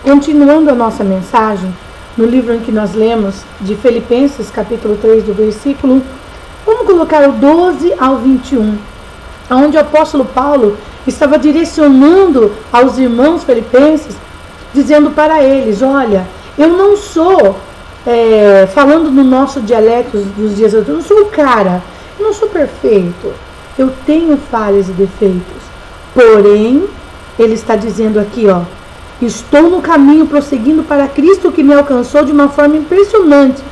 Continuando a nossa mensagem, no livro em que nós lemos, de Filipenses, capítulo 3, do versículo, vamos colocar o 12 ao 21, onde o apóstolo Paulo estava direcionando aos irmãos filipenses, dizendo para eles: olha, eu não sou, falando no nosso dialeto dos dias atuais, eu não sou o cara, eu não sou perfeito, eu tenho falhas e defeitos, porém, ele está dizendo aqui, estou no caminho prosseguindo para Cristo, que me alcançou de uma forma impressionante.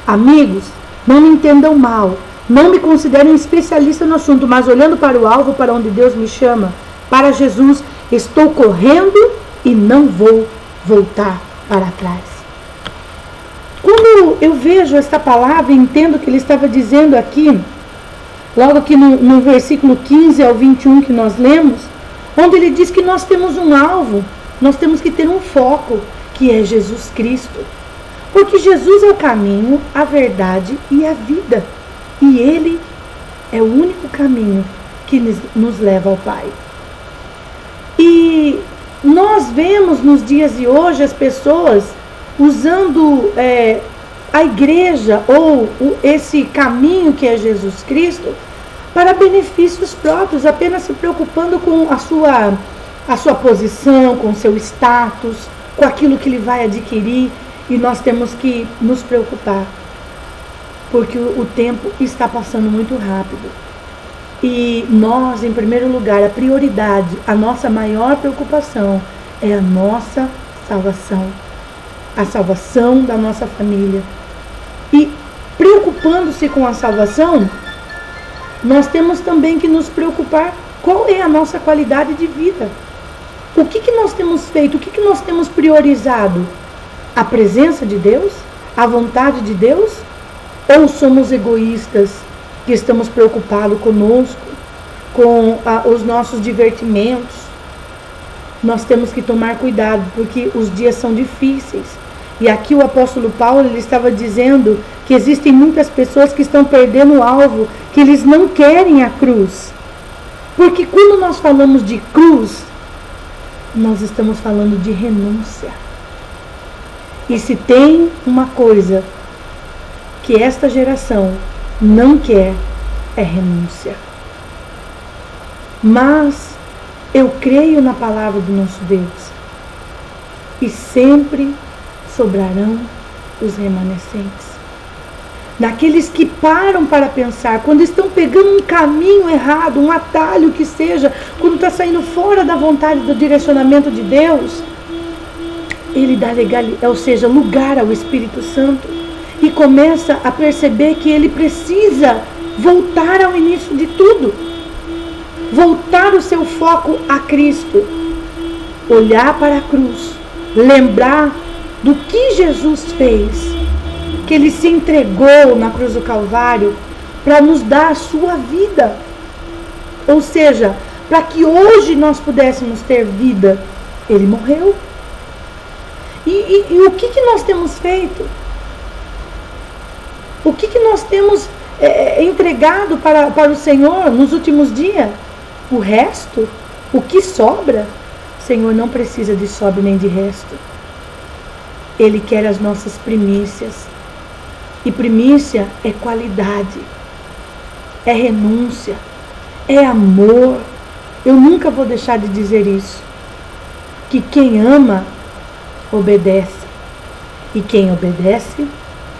Amigos, não me entendam mal, não me considerem especialista no assunto, mas olhando para o alvo, para onde Deus me chama, para Jesus, estou correndo e não vou voltar para trás. Quando eu vejo esta palavra, entendo que ele estava dizendo aqui, logo aqui no versículo 15 ao 21 que nós lemos, onde ele diz que nós temos um alvo, nós temos que ter um foco, que é Jesus Cristo. Porque Jesus é o caminho, a verdade e a vida. E Ele é o único caminho que nos leva ao Pai. E nós vemos nos dias de hoje as pessoas usando a igreja ou esse caminho que é Jesus Cristo para benefícios próprios, apenas se preocupando com a sua posição, com o seu status, com aquilo que ele vai adquirir. E nós temos que nos preocupar, porque o tempo está passando muito rápido. E nós, em primeiro lugar, a prioridade, a nossa maior preocupação é a nossa salvação, a salvação da nossa família. E preocupando-se com a salvação, nós temos também que nos preocupar qual é a nossa qualidade de vida. O que nós temos feito, o que nós temos priorizado? A presença de Deus? A vontade de Deus? Ou somos egoístas, que estamos preocupados conosco, com os nossos divertimentos? Nós temos que tomar cuidado, porque os dias são difíceis. E aqui o apóstolo Paulo, ele estava dizendo que existem muitas pessoas que estão perdendo o alvo, que eles não querem a cruz. Porque quando nós falamos de cruz, nós estamos falando de renúncia. E se tem uma coisa que esta geração não quer, é renúncia. Mas eu creio na palavra do nosso Deus, e sempre sobrarão os remanescentes. Naqueles que param para pensar, quando estão pegando um caminho errado, um atalho que seja, quando está saindo fora da vontade do direcionamento de Deus, ele dá lugar ao Espírito Santo e começa a perceber que ele precisa voltar ao início de tudo, voltar o seu foco a Cristo, olhar para a cruz, lembrar do que Jesus fez, que ele se entregou na cruz do Calvário para nos dar a sua vida, ou seja, para que hoje nós pudéssemos ter vida, ele morreu. E o que nós temos feito? O que nós temos entregado para o Senhor nos últimos dias? O resto, o que sobra, o Senhor não precisa de sobra nem de resto. Ele quer as nossas primícias. E primícia é qualidade, é renúncia, é amor. Eu nunca vou deixar de dizer isso. Que quem ama, obedece. E quem obedece,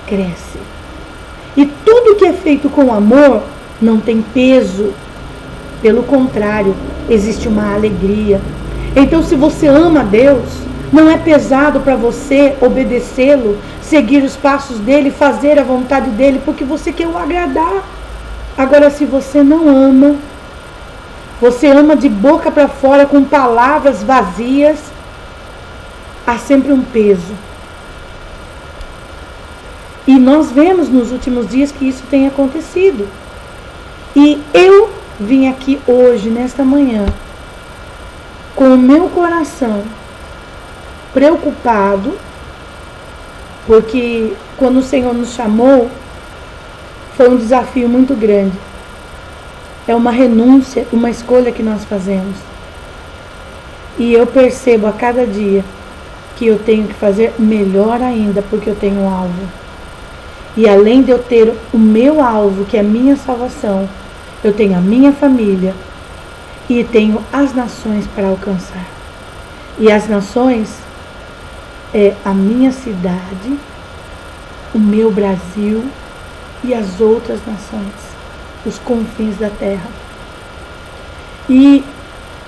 cresce. E tudo que é feito com amor não tem peso. Pelo contrário, existe uma alegria. Então, se você ama Deus, não é pesado para você obedecê-lo, seguir os passos dele, fazer a vontade dele, porque você quer o agradar. Agora, se você não ama, você ama de boca para fora, com palavras vazias, há sempre um peso. E nós vemos nos últimos dias que isso tem acontecido. E eu vim aqui hoje, nesta manhã, com o meu coração preocupado, porque quando o Senhor nos chamou, foi um desafio muito grande. É uma renúncia, uma escolha que nós fazemos. E eu percebo a cada dia que eu tenho que fazer melhor ainda, porque eu tenho um alvo. E além de eu ter o meu alvo, que é a minha salvação, eu tenho a minha família e tenho as nações para alcançar. E as nações é a minha cidade, o meu Brasil e as outras nações, os confins da terra. E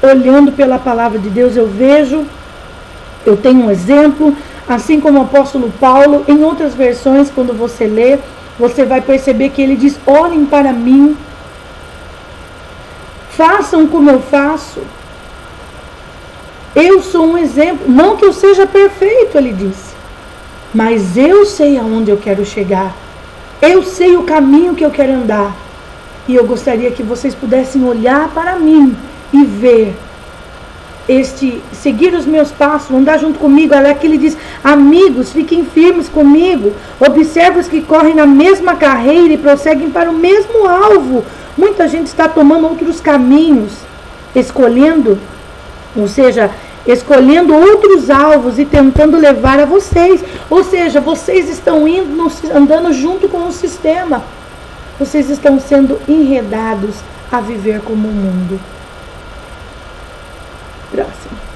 olhando pela palavra de Deus, eu tenho um exemplo, assim como o apóstolo Paulo, em outras versões, quando você lê, você vai perceber que ele diz: olhem para mim, façam como eu faço. Eu sou um exemplo, não que eu seja perfeito, ele disse, mas eu sei aonde eu quero chegar, eu sei o caminho que eu quero andar, e eu gostaria que vocês pudessem olhar para mim e ver seguir os meus passos, andar junto comigo. Olha que ele diz: amigos, fiquem firmes comigo, observe os que correm na mesma carreira e prosseguem para o mesmo alvo. Muita gente está tomando outros caminhos, escolhendo outros alvos e tentando levar a vocês. Ou seja, vocês estão andando junto com o sistema. Vocês estão sendo enredados a viver como o mundo. Próximo.